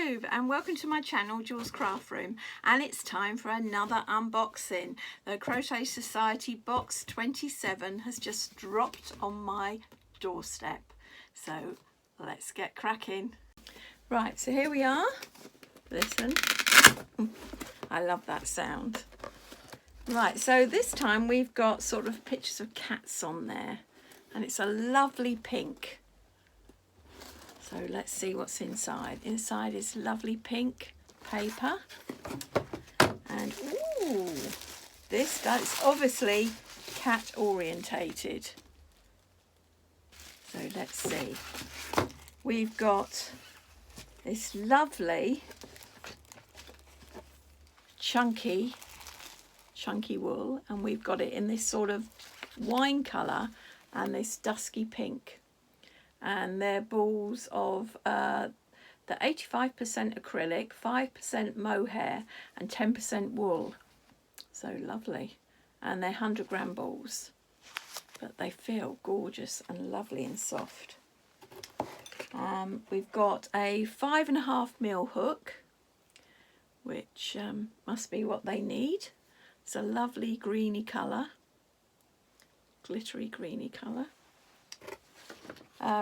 YouTube and welcome to my channel Jules Craft Room, and it's time for another unboxing. The Crochet Society box 27 has just dropped on my doorstep, so let's get cracking. Right, so here we are. Listen, I love that sound. Right, so this time we've got sort of pictures of cats on there, and it's a lovely pink. So let's see what's inside. Inside is lovely pink paper. And ooh, that's obviously cat orientated. So let's see. We've got this lovely chunky wool, and we've got it in this sort of wine colour and this dusky pink. And they're balls of the 85% acrylic, 5% mohair and 10% wool. So lovely. And they're 100-gram balls, but they feel gorgeous and lovely and soft. We've got a 5.5mm hook, which must be what they need. It's a lovely greeny colour, glittery greeny colour.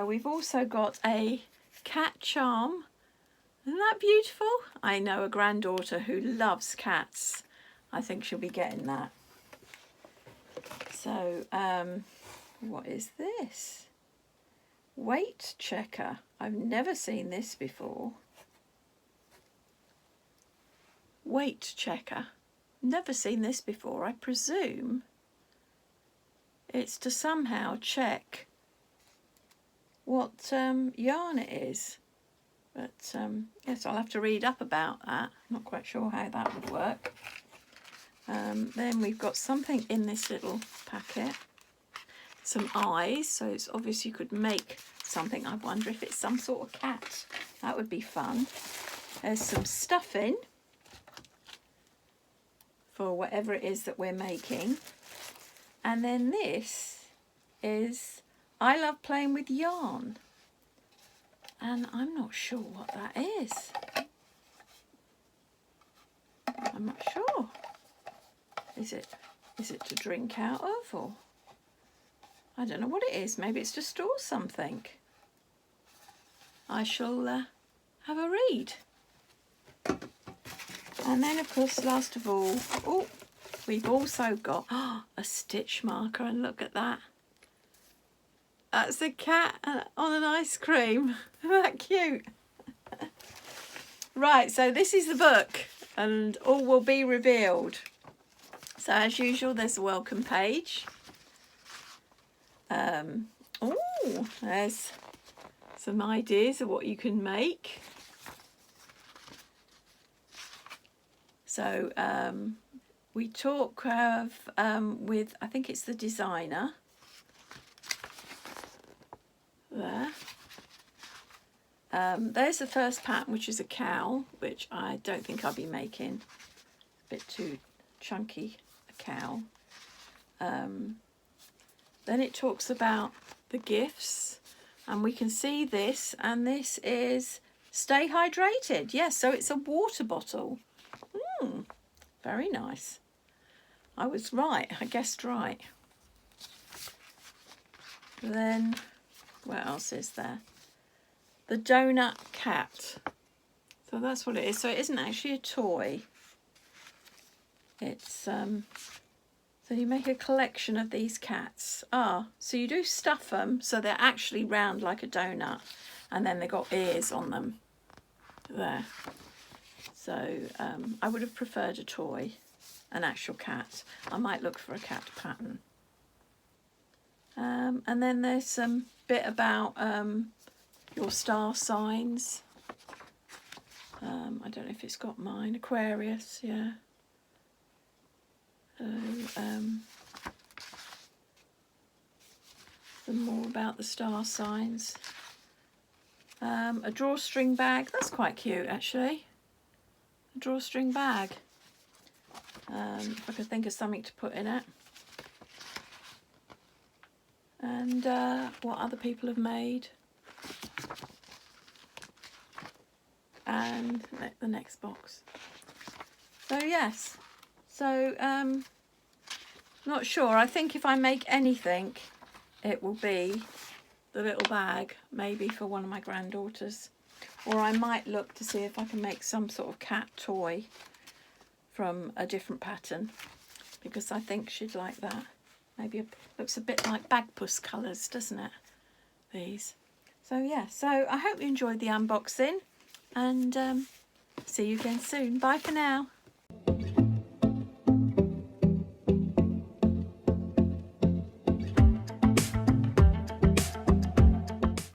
We've also got a cat charm. Isn't that beautiful? I know a granddaughter who loves cats. I think she'll be getting that. So, what is this? Weight checker. I've never seen this before. Weight checker. Never seen this before. I presume it's to somehow check what yarn it is, but yes, I'll have to read up about that. Not quite sure how that would work. Then we've got something in this little packet, some eyes, so it's obvious you could make something. I wonder if it's some sort of cat. That would be fun. There's some stuffing for whatever it is that we're making, and then this is I love playing with yarn, and I'm not sure what that is. I'm not sure. Is it to drink out of, or I don't know what it is. Maybe it's to store something. I shall have a read. And then, of course, last of all, oh, we've also got a stitch marker, and look at that. That's a cat on an ice cream. Isn't that cute? Right, so this is the book, and all will be revealed. So as usual, there's a welcome page. Oh, there's some ideas of what you can make. So we talk with, I think it's the designer. There. There's the first pattern, which is a cow, which I don't think I'll be making. A bit too chunky, a cow. Then it talks about the gifts, and we can see this, and this is stay hydrated. Yes, so it's a water bottle. Very nice. I was right, I guessed right. Then what else is there? The donut cat. So that's what it is. So it isn't actually a toy. It's so you make a collection of these cats. So you do stuff them so they're actually round like a donut, and then they've got ears on them. There. So I would have preferred a toy, an actual cat. I might look for a cat pattern. And then there's some bit about your star signs. I don't know if it's got mine. Aquarius, yeah. Some more about the star signs. A drawstring bag. That's quite cute, actually. A drawstring bag. If I could think of something to put in it. And what other people have made. and the next box. So yes, so not sure. I think if I make anything, it will be the little bag, maybe for one of my granddaughters, or I might look to see if I can make some sort of cat toy from a different pattern, because I think she'd like that. Maybe it looks a bit like Bagpuss colours, doesn't it, these? So yeah, so I hope you enjoyed the unboxing, and see you again soon. Bye for now.